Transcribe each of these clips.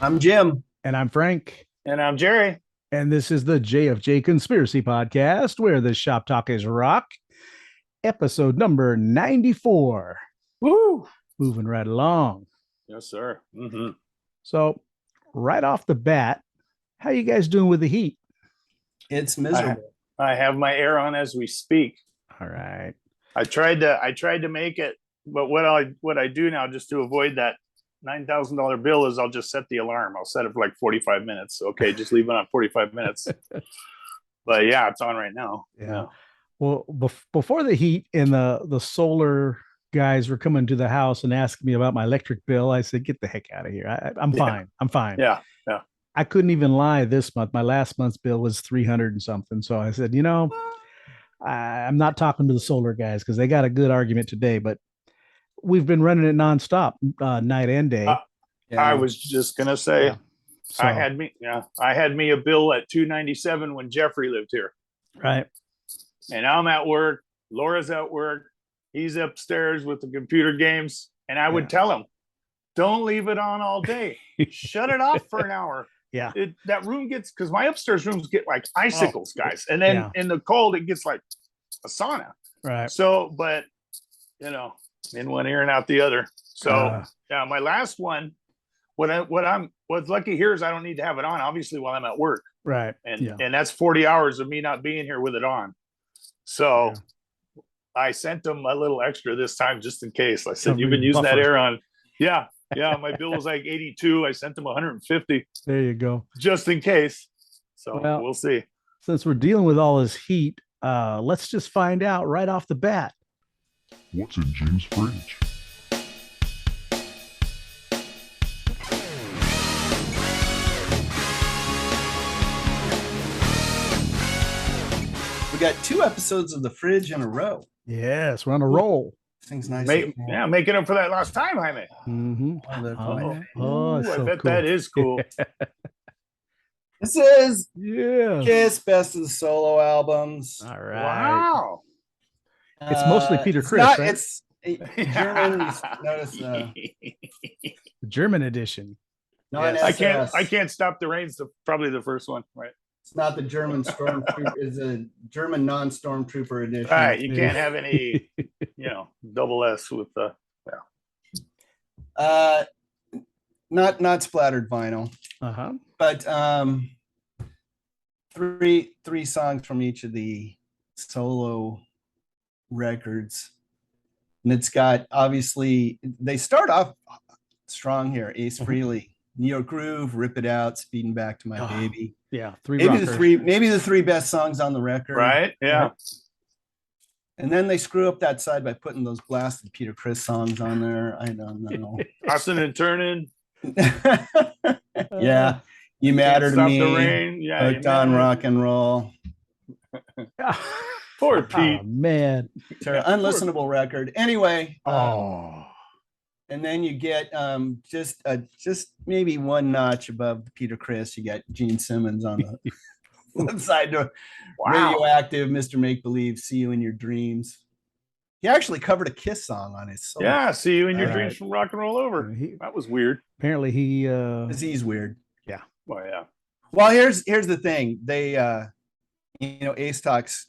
I'm Jim. And I'm Frank. And I'm Jerry. And this is the JFJ Conspiracy Podcast, where the shop talk is rock. Episode number 94. Woo! Moving right along. Yes, sir. Mm-hmm. So, right off the bat, how you guys doing with the heat? It's miserable. I have my air on as we speak. All right. I tried to make it, but what I do now just to avoid that $9,000 bill is I'll just set the alarm. I'll set it for like 45 minutes. Okay, just leave it on 45 minutes. But yeah, it's on right now. Yeah. Well, before the heat and the solar guys were coming to the house and asking me about my electric bill, I said, "Get the heck out of here. I'm fine. I'm fine." Yeah. I couldn't even lie this month. My last month's bill was 300 and something. So I said, I'm not talking to the solar guys because they got a good argument today, but we've been running it nonstop, night and day. I was just gonna say, So, I had me a bill at $297 when Jeffrey lived here. Right. And I'm at work. Laura's at work. He's upstairs with the computer games. And I would tell him, don't leave it on all day. Shut it off for an hour. Yeah. That room gets, because my upstairs rooms get like icicles, guys. And then in the cold, it gets like a sauna. Right. So, but, in one ear and out the other. So, my last one, what's lucky here is I don't need to have it on, obviously, while I'm at work. Right. And that's 40 hours of me not being here with it on. So I sent them a little extra this time just in case. I said, you've been using that air on. Yeah. My bill was like 82. I sent them 150. There you go. Just in case. So we'll see. Since we're dealing with all this heat, let's just find out right off the bat. What's in Jim's fridge? We got 2 episodes of the fridge in a row. Yes, we're on a roll. Thing's nice. Making up for that last time, Jaime. Mm-hmm. I bet cool. that is cool. This is Yeah. Kiss Best of the Solo Albums. All right. Wow. It's mostly Peter it's Criss, not- right? It's German. Notice The German edition. non-SS. I can't stop the rain's probably the first one, right? It's not the German stormtrooper. It's a German non-stormtrooper edition. All right, you can't have any, double S with the. Not splattered vinyl, but three songs from each of the solo records, and it's got, obviously they start off strong here. Ace Frehley, New York Groove, Rip It Out, Speeding Back to My Baby. Yeah, maybe the three best songs on the record. Right. Yeah. And then they screw up that side by putting those blasted Peter Criss songs on there. I don't know. Tossing and turning. Yeah. You Matter to Stop Me. the rain. Yeah. Hooked on Rock and Roll. Poor Pete. Oh, man. Unlistenable record. Anyway. Oh. And then you get just maybe one notch above Peter Criss. You got Gene Simmons on the flip side. Radioactive, Mr. Make Believe, See You in Your Dreams. He actually covered a Kiss song on his song. Yeah, See You in Your Dreams from Rock and Roll Over. That was weird. Apparently he he's weird. Yeah. Well, yeah. Well, here's the thing. They Ace talks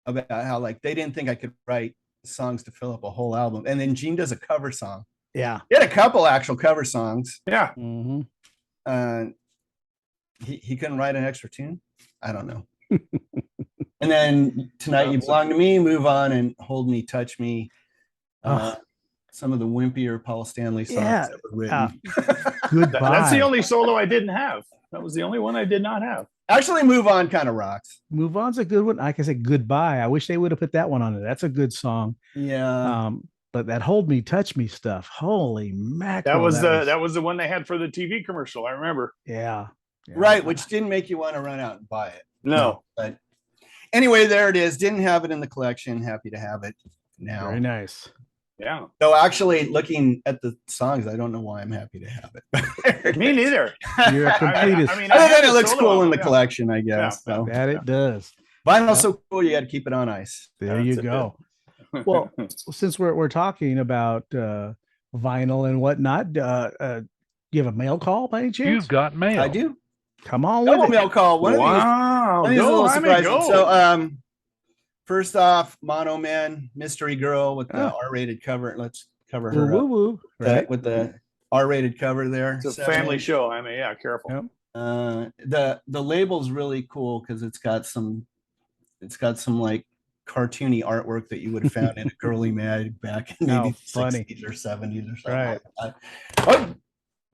about how they didn't think I could write songs to fill up a whole album. And then Gene does a cover song. Yeah. He had a couple actual cover songs. Yeah. Mm-hmm. He couldn't write an extra tune. I don't know. And then Tonight You Belong to Me, Move On, and Hold Me, Touch Me. Some of the wimpier Paul Stanley songs that were written. Goodbye. That's the only solo I didn't have. That was the only one I did not have. Actually, Move On kind of rocks. Move On's a good one. Like I said, Goodbye. I wish they would have put that one on it. That's a good song. Yeah. But that Hold Me, Touch Me stuff, holy mackerel. That was the one they had for the TV commercial. I remember. Yeah. Right, which didn't make you want to run out and buy it. No. But anyway, there it is. Didn't have it in the collection. Happy to have it now. Very nice. Yeah. So actually, looking at the songs, I don't know why I'm happy to have it. Me neither. You're a completist. Other than it looks cool in the collection, I guess. Yeah, so. That it does. Vinyl's so cool, you got to keep it on ice. There you go. Well, since we're talking about vinyl and whatnot, you have a mail call by any chance? You've got mail. I do. Come on Double with it. mail call. One Wow. of these is a little Jaime, surprising. go. So, first off, Mono Man, Mystery Girl with the R-rated cover. Let's cover her Woo, up woo, woo. Right. with the R-rated cover there. It's a family show. I mean, yeah, careful. Yep. The label's really cool because it's got some like cartoony artwork that you would have found in a girly mag back in maybe the 60s or 70s or something. Right. Like that. Oh,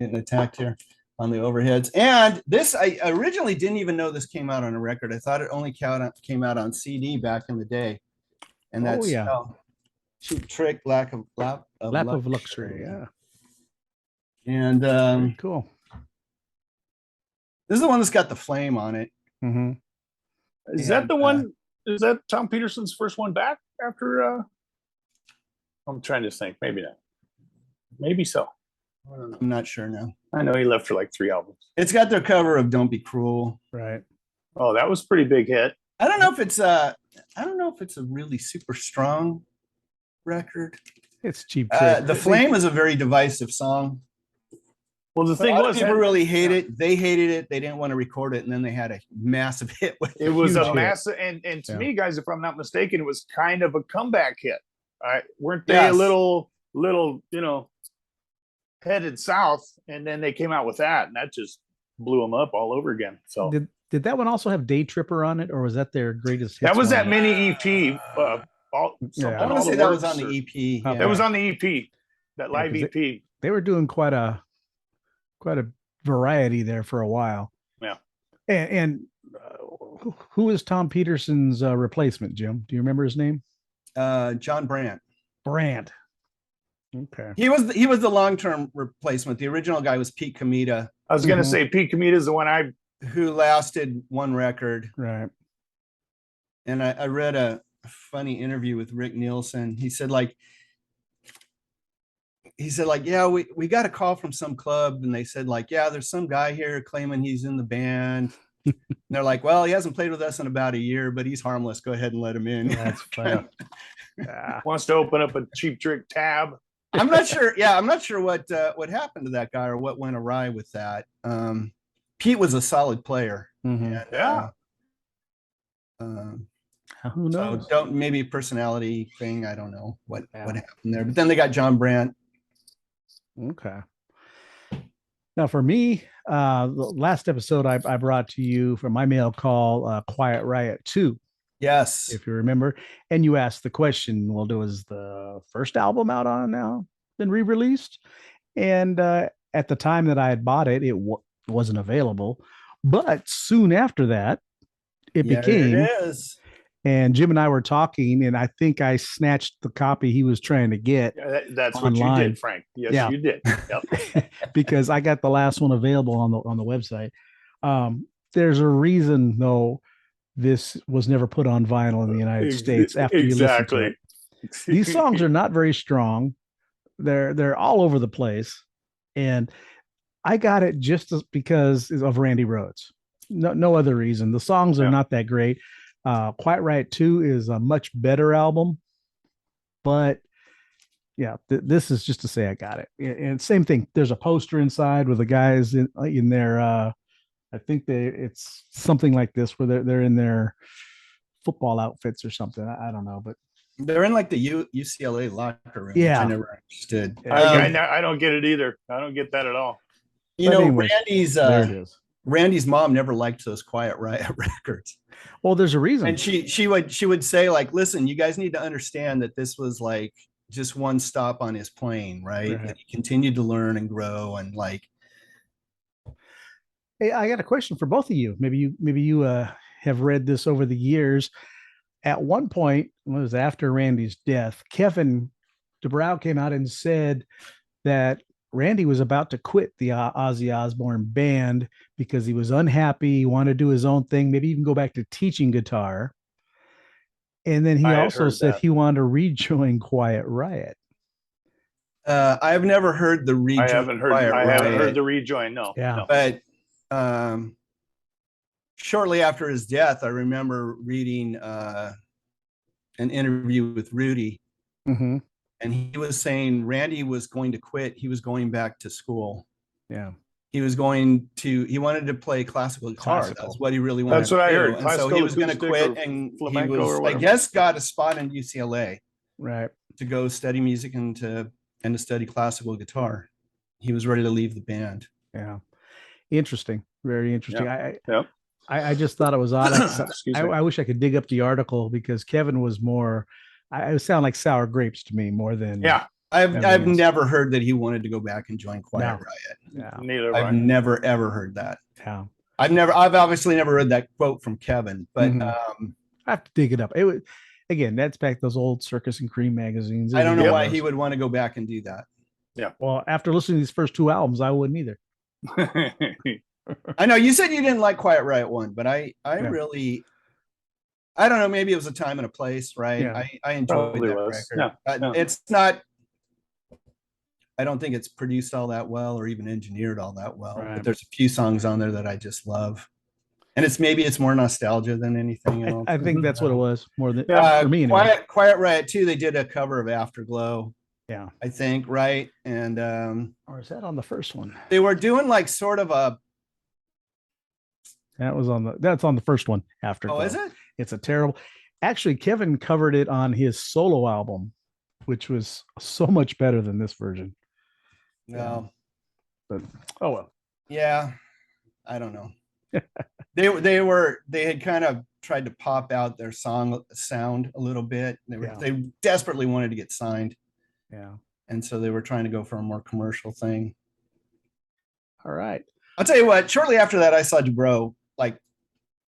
getting attacked here on the overheads. And this, I originally didn't even know this came out on a record. I thought it only came out on CD back in the day. And that's Cheap Trick, Lap of Luxury. Yeah. And cool. This is the one that's got the flame on it. Mm-hmm. Is that the one? Is that Tom Peterson's first one back after? I'm trying to think. Maybe not. Maybe so. I don't know. I'm not sure now. I know he left for like 3 albums. It's got their cover of "Don't Be Cruel." Right. Oh, that was a pretty big hit. I don't know if it's a really super strong record. It's Cheap Trick. The Flame is a very divisive song. Well, the thing was, people really hate it. They hated it. They didn't want to record it, and then they had a massive hit with it. It was a massive, and to me, guys, if I'm not mistaken, it was kind of a comeback hit. Weren't they a little, headed south, and then they came out with that, and that just blew them up all over again. So did that one also have Day Tripper on it, or was that their greatest hits? That was one? that mini EP. I want to say that was on the EP. Yeah. That was on the EP, that live EP. They were doing quite a variety there for a while. Yeah. And who is Tom Peterson's replacement, Jim? Do you remember his name? John Brandt. Brandt. Okay. He was the long-term replacement. The original guy was Pete Comita. I was going to say Pete Comita is the one who lasted one record. Right. And I read a funny interview with Rick Nielsen. He said, yeah, we got a call from some club, and they said, yeah, there's some guy here claiming he's in the band. And they're like, well, he hasn't played with us in about a year, but he's harmless. Go ahead and let him in. That's funny. Wants to open up a Cheap Trick tab. I'm not sure. Yeah, I'm not sure what happened to that guy or what went awry with that. Pete was a solid player. Mm-hmm. And, who knows? So maybe personality thing. I don't know what happened there. But then they got John Brandt. Okay. Now for me, the last episode I brought to you for my mail call, Quiet Riot 2. Yes. If you remember. And you asked the question, well, was the first album out on now been re-released? And at the time that I had bought it, it wasn't available. But soon after that, it became. It is. And Jim and I were talking, and I think I snatched the copy he was trying to get. That's online. What you did, Frank. Yes, you did. Yep. Because I got the last one available on the website. There's a reason, though, this was never put on vinyl in the United States after you listen to it. These songs are not very strong. They're all over the place. And I got it just because of Randy Rhoads. No other reason. The songs are not that great. Quiet Riot 2 is a much better album, but this is just to say I got it. And same thing. There's a poster inside with the guys in their, I think it's something like this where they're in their football outfits or something. I don't know, but they're in like the UCLA locker room. Yeah. Which I never understood. I don't get it either. I don't get that at all. Anyways, there it is. Randy's mom never liked those Quiet Riot records. Well, there's a reason. And she would say, listen, you guys need to understand that this was like just one stop on his plane, right? And he continued to learn and grow and Hey, I got a question for both of you. Maybe you have read this over the years. At one point, it was after Randy's death, Kevin DeBrow came out and said that Randy was about to quit the Ozzy Osbourne band because he was unhappy, he wanted to do his own thing, maybe even go back to teaching guitar. And then he also said he wanted to rejoin Quiet Riot. I've never heard the rejoin. I haven't heard the rejoin. No. Yeah. No. But shortly after his death, I remember reading an interview with Rudy. Mm-hmm. And he was saying Randy was going to quit. He was going back to school. Yeah. He wanted to play classical guitar. Classical. That's what he really wanted That's what I to do. heard. And so Classical he was going to acoustic quit, or and he flamenco was, or I whatever. guess, got a spot in UCLA Right. to go study music and to study classical guitar. He was ready to leave the band. Yeah. Interesting. Very interesting. Yeah. I just thought it was odd. Excuse me. I wish I could dig up the article because Kevin was more, it sounded like sour grapes to me more than. Yeah. I've never heard that he wanted to go back and join Quiet Riot. Yeah. Neither. I've never ever heard that. Yeah. I've obviously never read that quote from Kevin, but I have to dig it up. It was, again, that's back those old Circus and Cream magazines. I don't know why he would want to go back and do that. Yeah. Well, after listening to these first two albums, I wouldn't either. I know you said you didn't like Quiet Riot 1, but I really, I don't know, maybe it was a time and a place, right? Yeah. I enjoyed Probably that was. record. Yeah. It's not, I don't think it's produced all that well or even engineered all that well, Right. but there's a few songs on there that I just love. And it's more nostalgia than anything else. I think that's what it was more than for me. Anyway. Quiet Riot 2, they did a cover of Afterglow. Yeah. I think, right? And or is that on the first one? they were doing like sort of a, That's on the first one. Afterglow. oh, is it? It's a terrible. Actually, Kevin covered it on his solo album, which was so much better than this version. No. But oh well. Yeah. I don't know. They had kind of tried to pop out their song sound a little bit. They desperately wanted to get signed. Yeah. And so they were trying to go for a more commercial thing. All right. I'll tell you what, shortly after that, I saw Dubrow like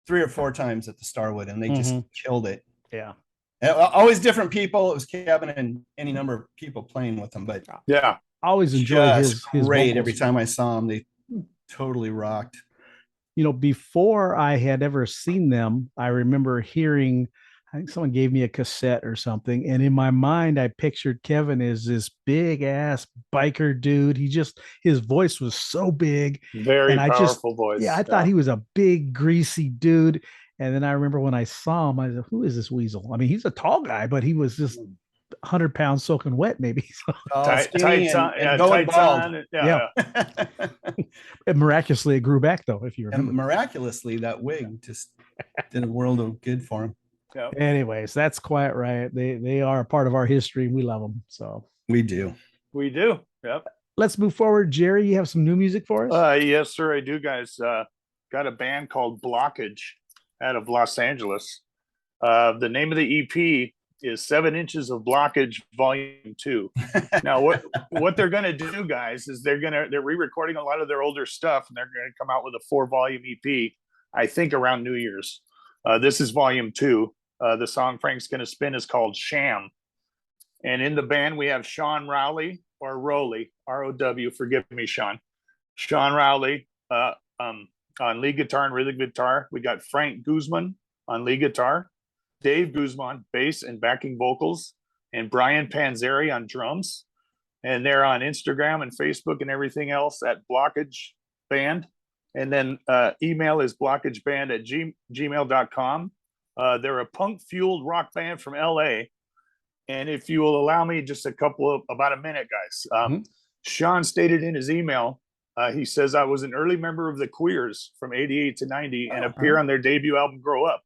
3 or 4 times at the Starwood, and they just killed it. Yeah. And always different people. It was Kevin and any number of people playing with them, but Yeah. Always enjoyed his great. vocals. Every time I saw them, they totally rocked. You know, before I had ever seen them, I remember hearing, I think someone gave me a cassette or something. And in my mind, I pictured Kevin as this big ass biker dude. His voice was so big. Very powerful voice. Yeah, I thought he was a big, greasy dude. And then I remember when I saw him, I said, who is this weasel? I mean, he's a tall guy, but he was just 100 pounds soaking wet, maybe. Tights on, and going bald. Yeah. And miraculously, it grew back, though, if you And remember. miraculously, that wig just did a world of good for him. Anyways, that's Quiet Riot. They are a part of our history. We love them. So we do. We do. Yep. Let's move forward. Jerry, you have some new music for us? Yes, sir. I do, guys. Got a band called Blockage out of Los Angeles. The name of the EP is 7 Inches of Blockage Volume 2. Now, what they're going to do, guys, is they're re-recording a lot of their older stuff, and they're going to come out with a 4-volume EP, I think around New Year's. This is Volume 2. The song Frank's going to spin is called Sham. And in the band, we have Sean Rowley, or Rowley, R-O-W, forgive me, Sean. Sean Rowley on lead guitar and rhythm guitar. We got Frank Guzman on lead guitar, Dave Guzman, bass and backing vocals, and Brian Panzeri on drums. And they're on Instagram and Facebook and everything else at Blockage Band. And then email is blockageband@gmail.com. They're a punk-fueled rock band from LA. And if you will allow me just about a minute, guys. Sean stated in his email, he says, I was an early member of the Queers from 88 to 90 and appear on their debut album, Grow Up.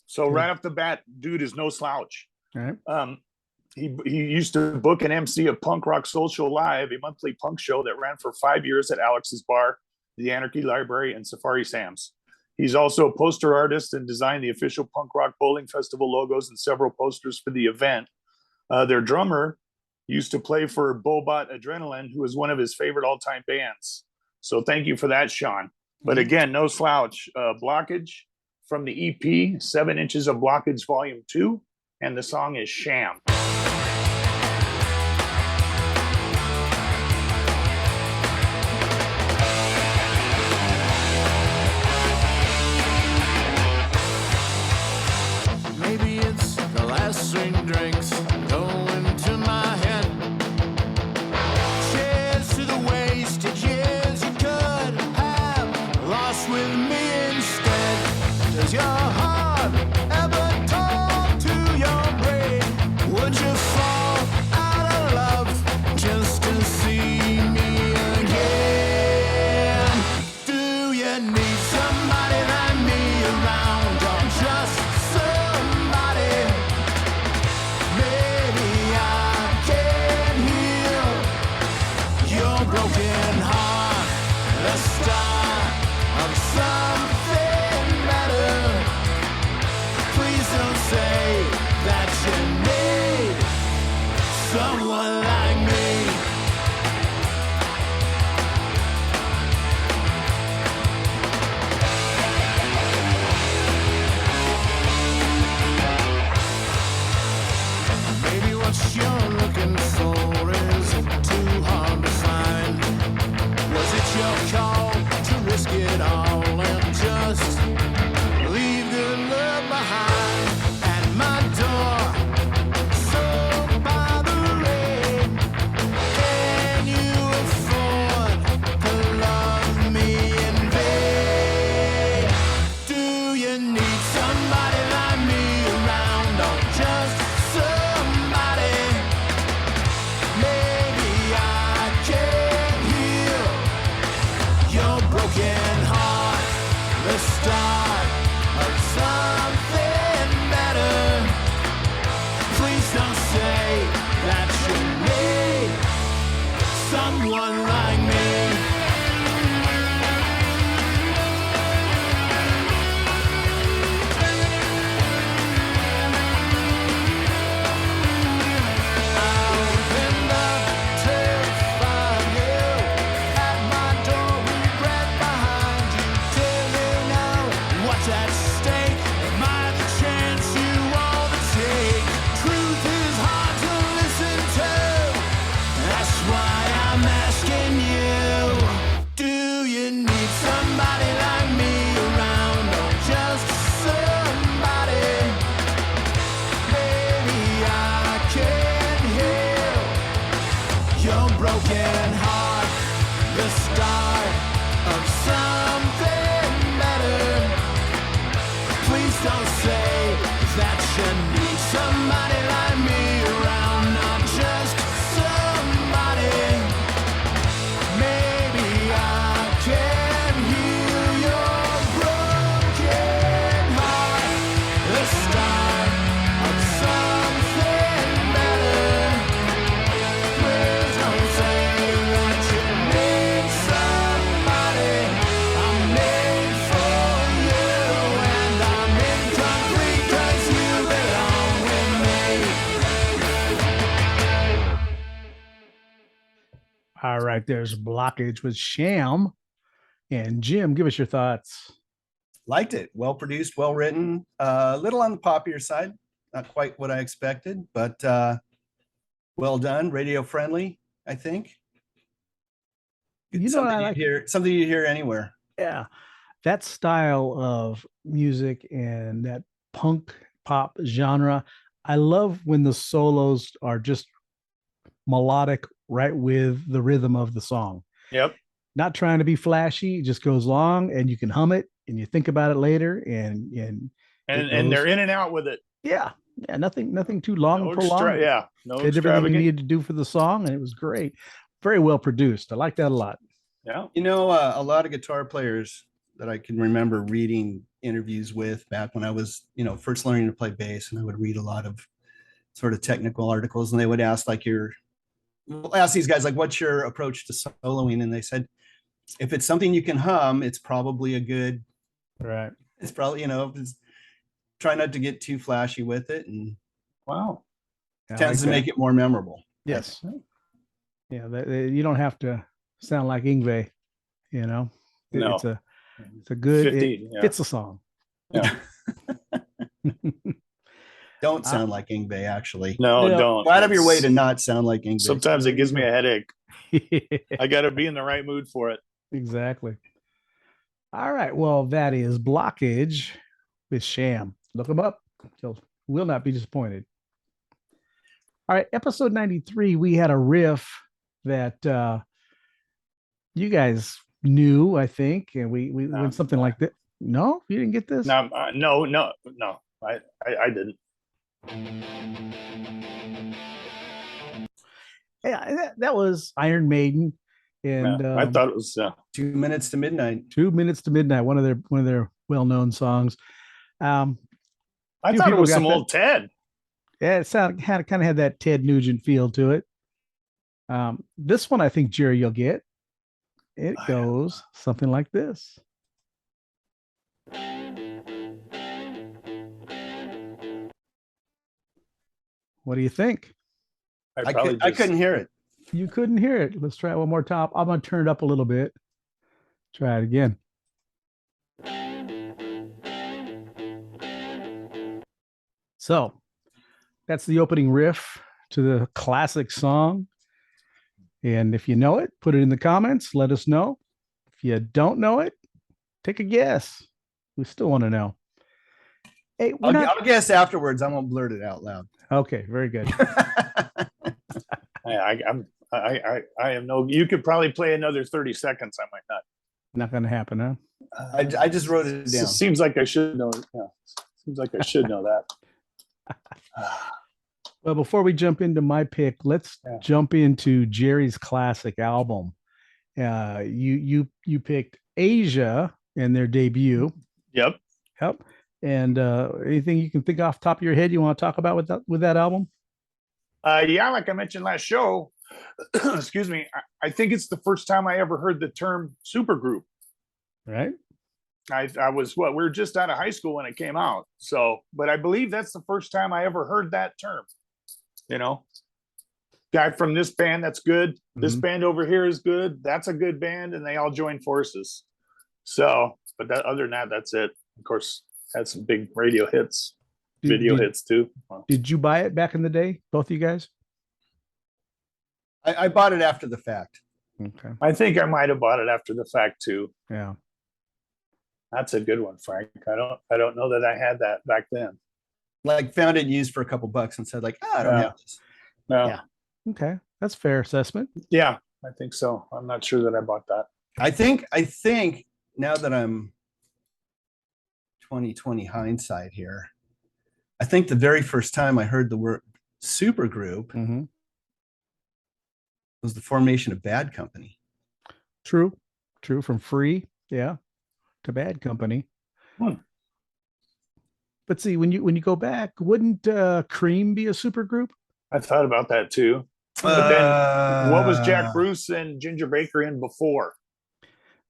So right off the bat, dude is no slouch. All right. He used to book and MC a Punk Rock Social Live, a monthly punk show that ran for 5 years at Alex's Bar, the Anarchy Library, and Safari Sam's. He's also a poster artist and designed the official Punk Rock Bowling Festival logos and several posters for the event. Their drummer used to play for Bobot Adrenaline, who is one of his favorite all-time bands. So thank you for that, Sean. But again, no slouch. Blockage from the EP, 7 Inches of Blockage Volume 2, and the song is Sham. Maybe it's the last string drinks going to my head. Cheers to the wasted years you could have lost with me instead. Does your heart ever talk to your brain? Would you fall out of love just to see me again? someone like me. Maybe what you're looking for isn't too hard to find. Was it your call to risk it all and just leave good love behind at my door? So by the rain, can you afford to love me in vain? Do you need somebody like me around or just somebody? Maybe I can heal your broken heart, the start of something better. Please don't say that you need someone like me. I opened up to find you at my door, regret behind you. Till you know what's at stake. Am I the chance you want to take? Truth is hard to listen to. That's why I'm asking you. Do you need somebody like me around or just somebody? Maybe I can heal your broken heart, the start of something better. Please don't say that you need somebody like me around, not just somebody. Maybe I can heal your broken heart, the start of something better. Please don't say that you need somebody. I'm made for you, and I'm incomplete 'cause you belong with me. All right, there's Blockage with Sham. And Jim, give us your thoughts. Liked it. Well produced, well written. A little on the poppier side, not quite what I expected, but well done. Radio friendly, I think. You know what something I you'd like? hear, something you hear anywhere. Yeah, that style of music and that punk pop genre. I love when the solos are just melodic, right with the rhythm of the song. Yep. Not trying to be flashy, it just goes long and you can hum it and you think about it later and And they're in and out with it. yeah, nothing too long and prolonged. No Did everything you extravagant. needed to do for the song and it was great. Very well produced. I like that a lot. Yeah. You know, a lot of guitar players that I can remember reading interviews with back when I was, first learning to play bass, and I would read a lot of sort of technical articles, and they would ask ask these guys, like, what's your approach to soloing? And they said, if it's something you can hum, it's probably a good, Right. it's probably, try not to get too flashy with it, and Wow. tends to make it more memorable. Yes. Yeah, you don't have to sound like Yngwie, No. It's a good 50, it fits the song. Yeah. Don't sound like Yngwie, actually. No, Yeah. don't. Go out of your way to not sound like Yngwie. Sometimes it gives me a headache. I got to be in the right mood for it. Exactly. All right. Well, that is Blockage with Sham. Look them up. You will not be disappointed. All right. Episode 93, we had a riff that you guys knew, I think. And we went something like that. No, you didn't get this? No. I didn't. Yeah, that was Iron Maiden. And I thought it was 2 minutes to midnight. 2 minutes to midnight, one of their well-known songs. I thought it was some old Ted. Yeah, it kind of had that Ted Nugent feel to it. This one, I think, Jerry, you'll get. It goes something like this. What do you think? I couldn't hear it. You couldn't hear it. Let's try it one more time. I'm going to turn it up a little bit. Try it again. So that's the opening riff to the classic song. And if you know it, put it in the comments. Let us know. If you don't know it, take a guess. We still want to know. Hey, I'll guess afterwards. I won't blurt it out loud. Okay, very good. I am no. You could probably play another 30 seconds. I might not. Not going to happen, huh? I just wrote it down. Seems like I should know. Yeah. Seems like I should know that. Well, before we jump into my pick, let's jump into Jerry's classic album. You picked Asia and their debut. Yep. And anything you can think off the top of your head you want to talk about with that album? Yeah, like I mentioned last show, excuse me, I think it's the first time I ever heard the term supergroup. Right. I was we were just out of high school when it came out. So, but I believe that's the first time I ever heard that term. You know, guy from this band, that's good. This band over here is good. That's a good band. And they all joined forces. So, but other than that, that's it. Of course, had some big radio hits, video hits too. Did you buy it back in the day? Both of you guys? I bought it after the fact. Okay. I think I might have bought it after the fact too. Yeah. That's a good one, Frank. I don't know that I had that back then. Like found it used for a couple bucks and said like, I don't have this. No. Yeah. Okay. That's fair assessment. Yeah, I think so. I'm not sure that I bought that. I think now that I'm 2020 hindsight here, I think the very first time I heard the word supergroup was the formation of Bad Company. True. From Free, to Bad Company. But see, when you go back, wouldn't Cream be a supergroup? I thought about that too. But then, what was Jack Bruce and Ginger Baker in before?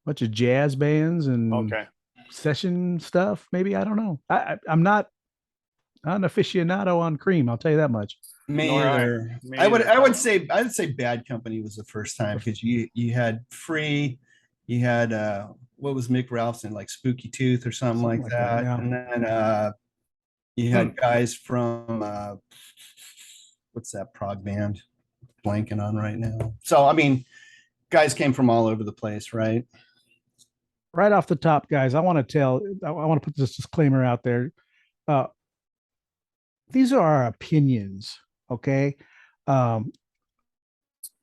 Bunch of jazz bands and session stuff. Maybe, I don't know. I'm not an aficionado on Cream. I'll tell you that much. Me either. I would say Bad Company was the first time because you had Free, you had what was Mick Ralphson, like Spooky Tooth or something like that. And then you had guys from what's that prog band blanking on right now. So I mean, guys came from all over the place, right? Right off the top, guys, I want to put this disclaimer out there. These are our opinions, okay?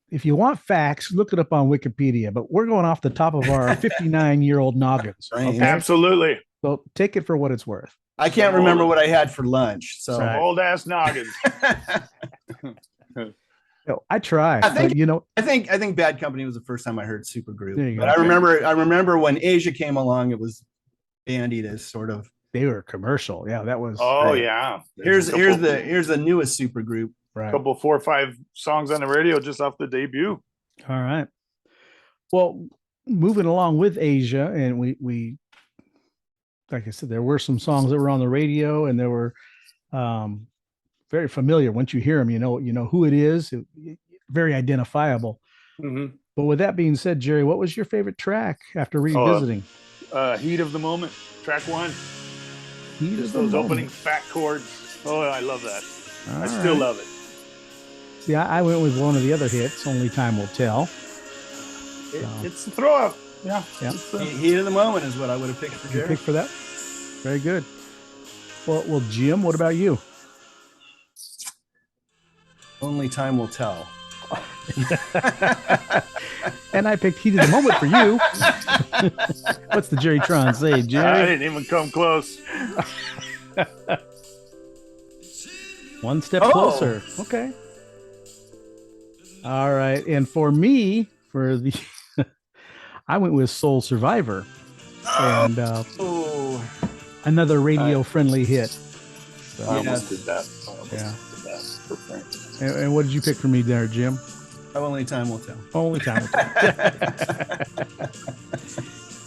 If you want facts, look it up on Wikipedia, but we're going off the top of our 59-year-old noggins. Right. Okay? Absolutely. So take it for what it's worth. I can't remember what I had for lunch. So old ass noggins. I try. I think Bad Company was the first time I heard supergroup. But go. I remember when Asia came along, it was bandied as sort of. They were commercial. Yeah, that was. Oh yeah. Here's the newest supergroup. Right. A couple 4 or 5 songs on the radio just off the debut. All right. Well, moving along with Asia, and we like I said, there were some songs that were on the radio, and they were very familiar. Once you hear them, you know who it is. Very identifiable. But with that being said, Jerry, what was your favorite track after revisiting? Heat of the Moment, track 1. Just those opening fat chords. Oh, I love that. I still love it. See, I went with one of the other hits, Only Time Will Tell. It's a throw up. Yeah. Heat of the Moment is what I would have picked for Jerry. You picked for that? Very good. Well, Jim, what about you? Only Time Will Tell. And I picked Heat of the Moment for you. What's the Jerry Tron say, Jerry? I didn't even come close. One step closer. Okay. All right. And for me, I went with Soul Survivor. And another radio-friendly hit. So, I almost did that. And what did you pick for me there, Jim? Only Time Will Tell. Only Time Will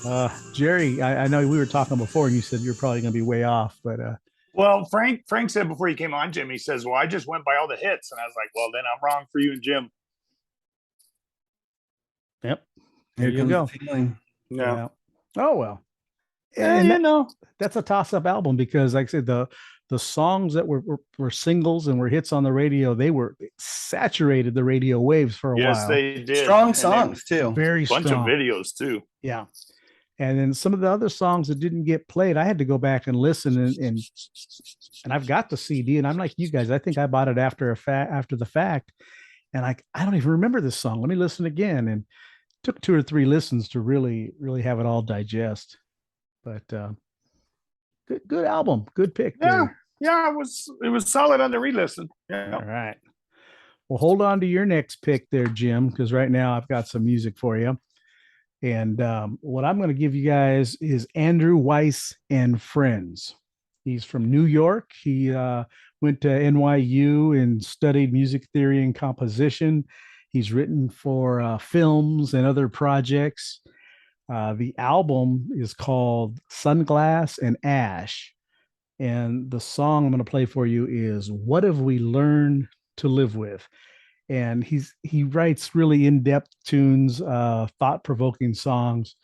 Tell. Jerry, I know we were talking before and you said you're probably going to be way off, but Well, Frank said before he came on, Jim, he says, well, I just went by all the hits. And I was like, well, then I'm wrong for you and Jim. Yep. Here you comes go. the feeling. Yeah. Oh, well. And And that's a toss-up album because, like I said, the songs that were singles and were hits on the radio, they saturated the radio waves for a while. Yes, they did. Strong songs, too. Very Bunch strong. of videos, too. Yeah. And then some of the other songs that didn't get played, I had to go back and listen and I've got the CD and I'm like you guys, I think I bought it after the fact. And I don't even remember this song. Let me listen again. And it took 2 or 3 listens to really, really have it all digest. But good album. Good pick. Yeah. Yeah, it was solid on the re-listen. Yeah. All right. Well, hold on to your next pick there, Jim, because right now I've got some music for you. And what I'm going to give you guys is Andrew Weiss and Friends. He's from New York. He went to NYU and studied music theory and composition. He's written for films and other projects. The album is called Sunglass and Ash. And the song I'm going to play for you is What Have We Learned to Live With? And he writes really in-depth tunes, thought-provoking songs.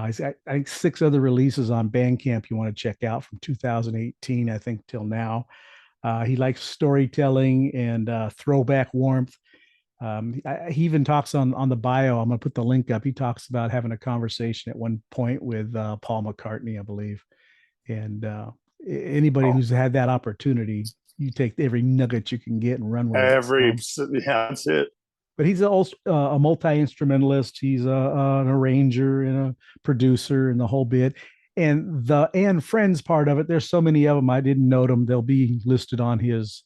He's got, I think, 6 other releases on Bandcamp you want to check out from 2018, I think, till now. He likes storytelling and throwback warmth. He even talks on the bio. I'm going to put the link up. He talks about having a conversation at one point with Paul McCartney, I believe. And anybody who's had that opportunity, you take every nugget you can get and run with it. Yeah, that's it. But he's also a multi-instrumentalist. He's an arranger and a producer and the whole bit. And the and Friends part of it, there's so many of them, I didn't note them. They'll be listed on his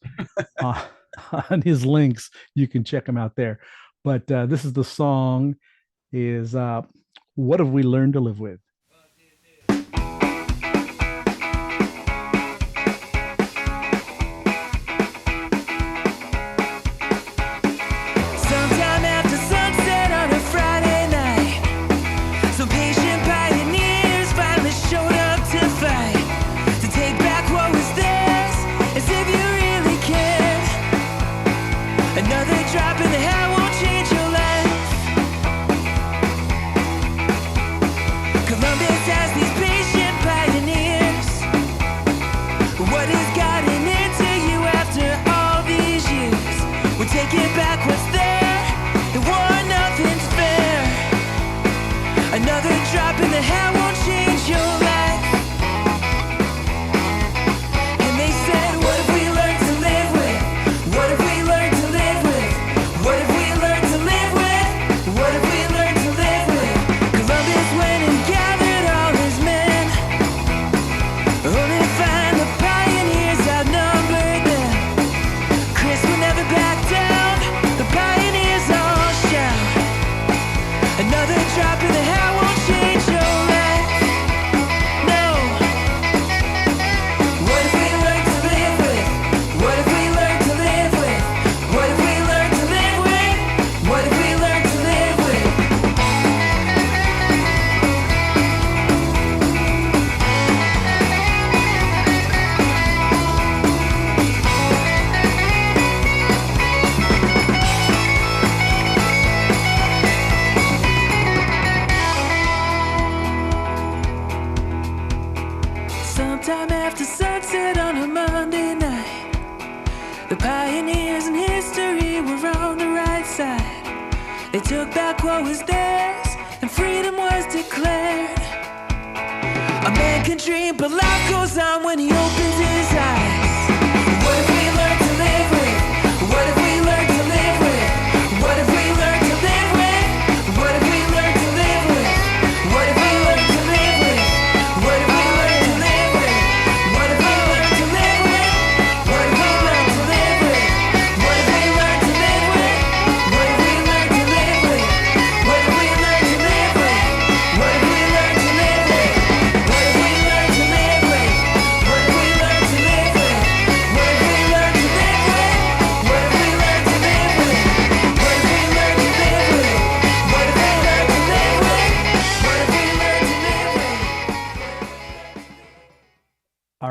on his links. You can check them out there. But this is the song is What Have We Learned to Live With? Live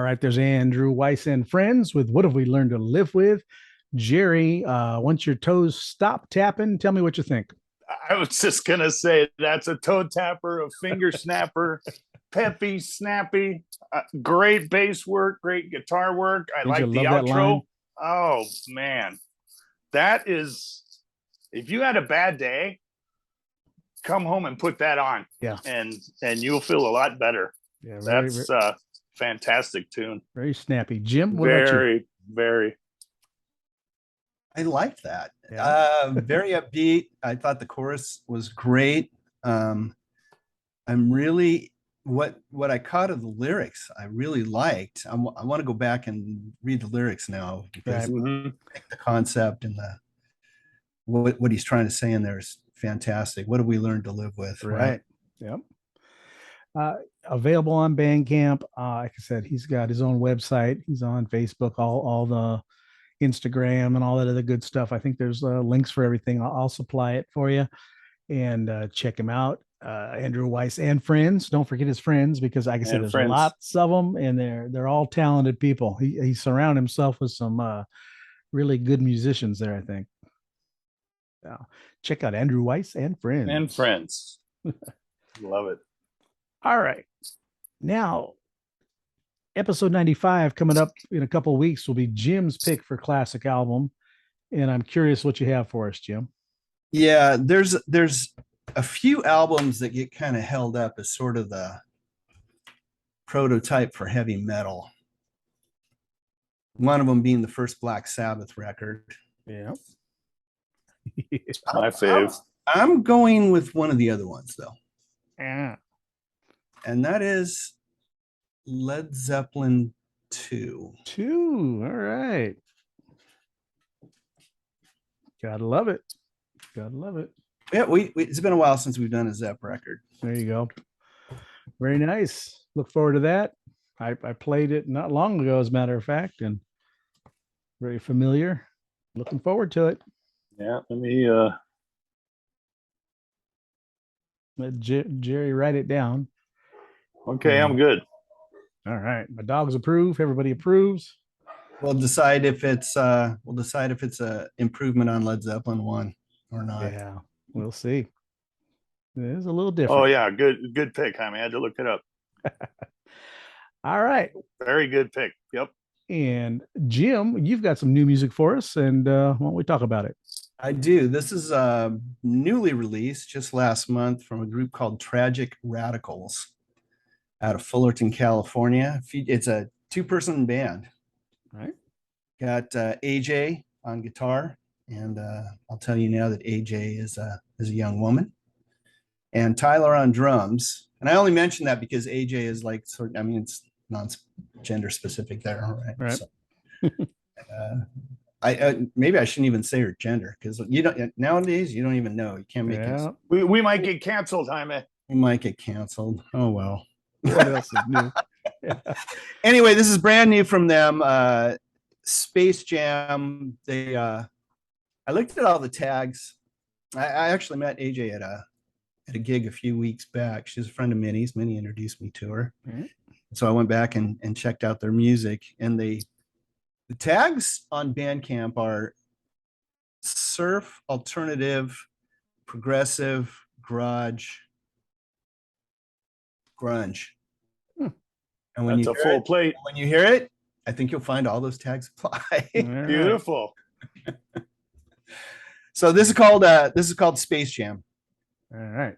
right, there's Andrew Weiss and friends with What Have We Learned to Live With? Jerry, once your toes stop tapping, tell me what you think. I was just going to say that's a toe tapper, a finger snapper, peppy, snappy, great bass work, great guitar work. I Did like you the love that outro. line? Oh, man. That is, if you had a bad day, come home and put that on. Yeah. And you'll feel a lot better. Yeah, That's a fantastic tune. very snappy. Jim, what about you? Very. I liked that. Yeah. Very upbeat. I thought the chorus was great. I'm really what I caught of the lyrics. I really liked. I want to go back and read the lyrics now because Mm-hmm. the concept and what he's trying to say in there is fantastic. What have we learned to live with? Right. Yep. Available on Bandcamp. Like I said, he's got his own website. He's on Facebook, all the Instagram and all that other good stuff. I think there's links for everything. I'll supply it for you and check him out. Andrew Weiss and friends. Don't forget his friends because, like I said, there's lots of them and they're all talented people. He surrounded himself with some really good musicians there, I think. Check out Andrew Weiss and friends. And friends. Love it. All right. Now, episode 95 coming up in a couple of weeks will be Jim's pick for classic album. And I'm curious what you have for us, Jim. Yeah, there's a few albums that get kind of held up as sort of the prototype for heavy metal. One of them being the first Black Sabbath record. Yeah. My fave. I'm going with one of the other ones though. Yeah. And that is Led Zeppelin 2. All right. Gotta love it. Yeah, we it's been a while since we've done a Zepp record. There you go. Very nice. Look forward to that. I played it not long ago, as a matter of fact, and very familiar. Looking forward to it. Yeah, let me Let Jerry write it down. okay, I'm good. All right. My dogs approve. Everybody approves. We'll decide if it's a improvement on Led Zeppelin 1 or not. Yeah, we'll see. It is a little different. Oh yeah, good pick, Jaime. I had to look it up. All right. Very good pick. Yep. And Jim, you've got some new music for us, and why don't we talk about it? I do. This is newly released just last month from a group called Tragic Radicals out of Fullerton, California. It's a 2-person band. All right. Got AJ on guitar, and I'll tell you now that AJ is a young woman, and Tyler on drums. And I only mention that because AJ is like it's non-gender specific there, right? So, I maybe I shouldn't even say her gender because nowadays you don't even know. You can't make it. We might get canceled, Jaime. We might get canceled. Oh well. What else is new? Anyway, this is brand new from them. Space Jam. They I looked at all the tags. I actually met AJ at a gig a few weeks back. She's a friend of Minnie's. Minnie introduced me to her. Mm-hmm. So I went back and checked out their music, and the tags on Bandcamp are surf, alternative, progressive, garage, grunge. And when that's a full plate. When you hear it, I think you'll find all those tags apply. Beautiful. So this is called Space Jam. All right.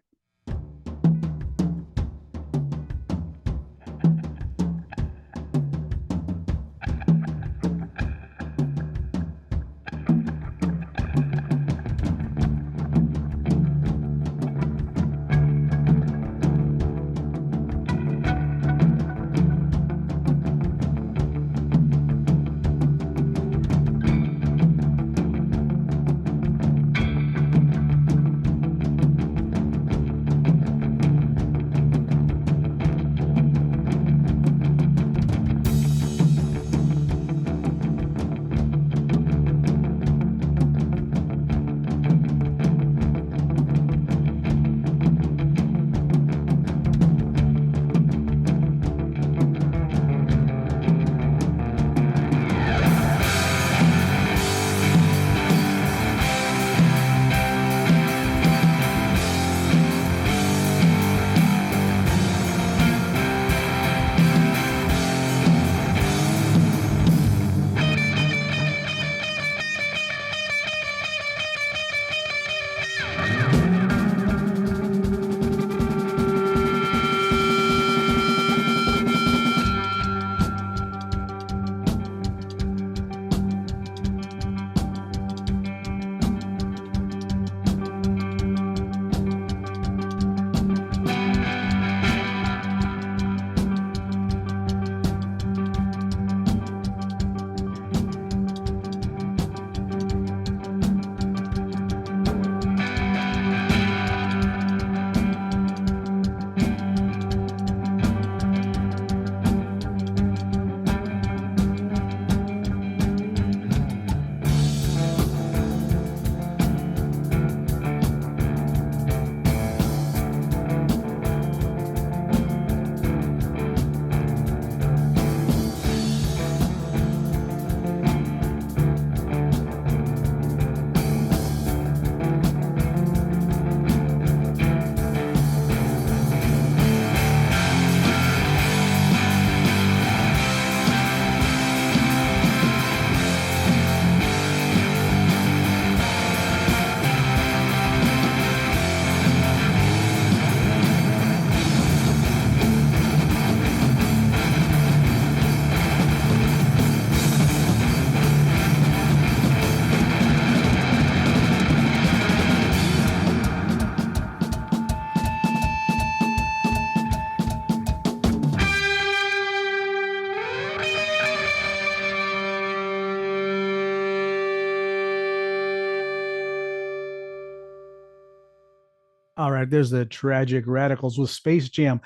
All right, there's the Tragic Radicals with Space Jam.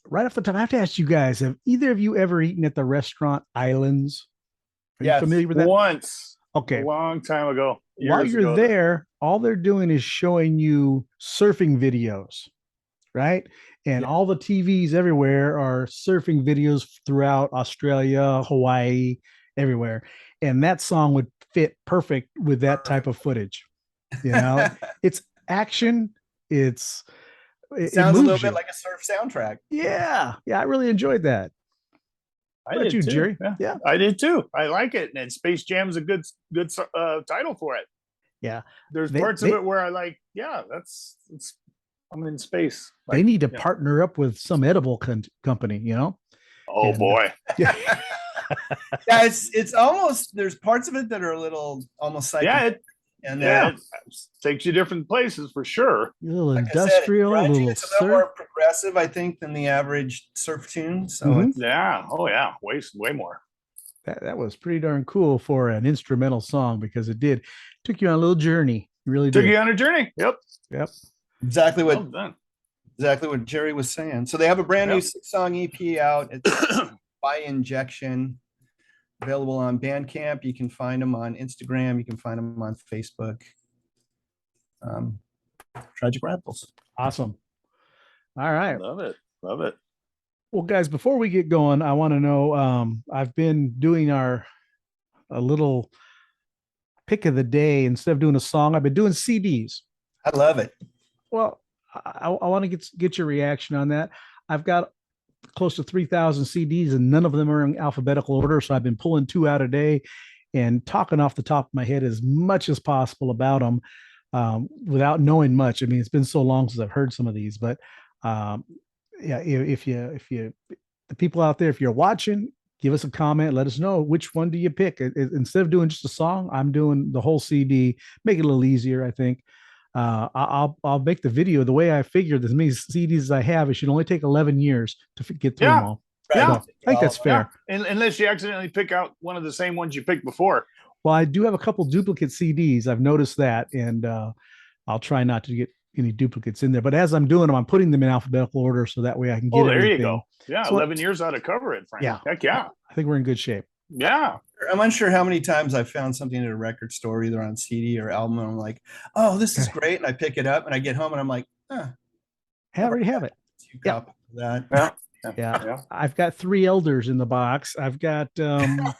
Right off the top, I have to ask you guys: have either of you ever eaten at the restaurant Islands? Are you Yes. familiar with that? Once, Okay. a long time ago. While years you're ago. there, all they're doing is showing you surfing videos, right? And Yeah. all the TVs everywhere are surfing videos throughout Australia, Hawaii, everywhere. And that song would fit perfect with that type of footage. You know, it's action. It Sounds a little moves bit you. like a surf soundtrack. Yeah, I really enjoyed that. I What about did you, too. Jerry? Yeah. Yeah. I did too. I like it, and Space Jam's a good title for it. Yeah. There's They- parts they- of it where I like. Yeah, I'm in space. They Like, need to yeah. partner up with some edible company, you know? Oh and- boy. Yeah. Yeah, it's almost, there's parts of it that are a little almost psychedelic. Yeah, and it takes you different places for sure. A little like I said, industrial, a grungy, little it's a little surf. more progressive, I think, than the average surf tune. So Mhm. it's, Yeah. Oh yeah. Way more. That was pretty darn cool for an instrumental song because it took you on a little journey. It really Took did. you on a journey. Yep. Yep. exactly Well what done. Jerry was saying. So they have a brand new Yep. 6-song EP out. It's by Injection, available on Bandcamp. You can find them on Instagram. You can find them on Facebook. Tragic Radicals. Awesome. All right. Love it. Love it. Well, guys, before we get going, I want to know, I've been doing a little pick of the day. Instead of doing a song, I've been doing CDs. I love it. Well, I want to get your reaction on that. I've got close to 3,000 CDs and none of them are in alphabetical order. So I've been pulling 2 out a day and talking off the top of my head as much as possible about them without knowing much. I mean, it's been so long since I've heard some of these, but yeah, if you, the people out there, if you're watching, give us a comment, let us know which one do you pick. Instead of doing just a song, I'm doing the whole CD, make it a little easier, I think. I'll make the video the way I figured as many CDs as I have. It should only take 11 years to get through Yeah. them all. Yeah. So I think that's fair. Yeah. Unless you accidentally pick out one of the same ones you picked before. Well, I do have a couple duplicate CDs. I've noticed that, and I'll try not to get any duplicates in there. But as I'm doing them, I'm putting them in alphabetical order so that way I can get. Oh, there everything. you go. Yeah, So- 11 years ought to cover it, Frank. Yeah. Heck yeah. I think we're in good shape. Yeah. I'm unsure how many times I've found something at a record store, either on CD or album, and I'm like, oh, this is great. And I pick it up and I get home and I'm like, I already have it. you Yeah. copy that. Yeah. Yeah. I've got 3 elders in the box. I've got a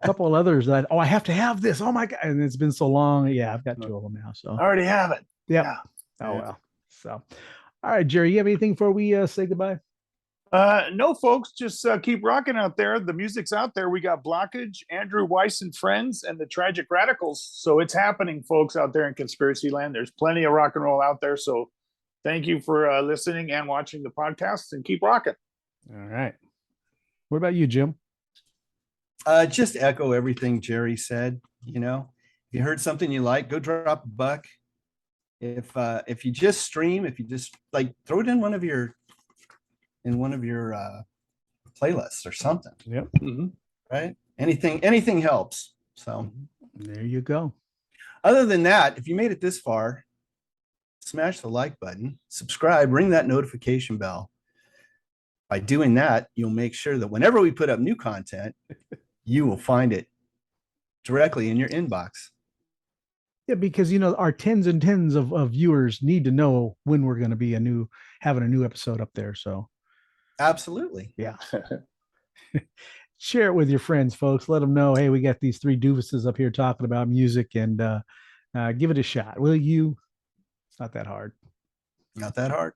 couple of others that I have to have this. Oh my God. And it's been so long. Yeah, I've got 2 of them now. So I already have it. yeah. Yeah. Oh Yeah. well. So all right, Jerry, you have anything before we say goodbye? No, folks, just keep rocking out there. The music's out there. We got Blockage, Andrew Weiss and Friends, and the Tragic Radicals. So it's happening, folks, out there in Conspiracy Land. There's plenty of rock and roll out there. So thank you for listening and watching the podcast, and keep rocking. All right. What about you, Jim? Just echo everything Jerry said. You know, if you heard something you like, go drop $1. If you just stream, if you just like throw it in one of your playlists or something, Yep. right? Anything helps. So There you go. other than that, if you made it this far, smash the like button, subscribe, ring that notification bell. By doing that, you'll make sure that whenever we put up new content, you will find it directly in your inbox. Yeah, because our tens and tens of viewers need to know when we're going to be having a new episode up there. So Absolutely. yeah. Share it with your friends, folks. Let them know, hey, we got these 3 doofuses up here talking about music, and give it a shot. Will you? It's not that hard. Not that hard.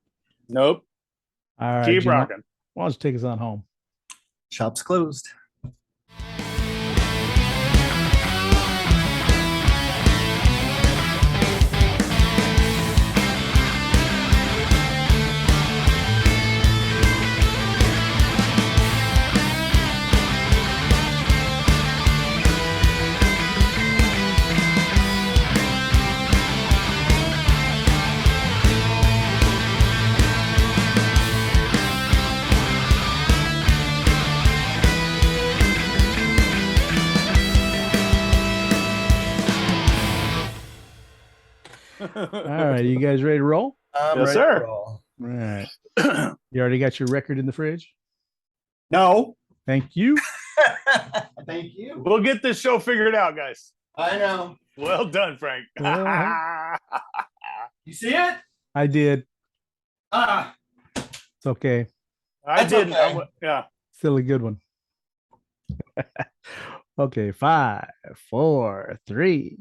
Nope. All right. Keep Jim, rocking. why don't you take us on home? Shop's closed. All right. You guys ready to roll? I'm Yes, ready sir. to roll. All right. You already got your record in the fridge? No. Thank you. Thank you. We'll get this show figured out, guys. I know. Well done, Frank. You see it? I did. Ah, It's okay. I That's didn't. okay. Yeah. Still a good one. Okay, 5, 4, 3,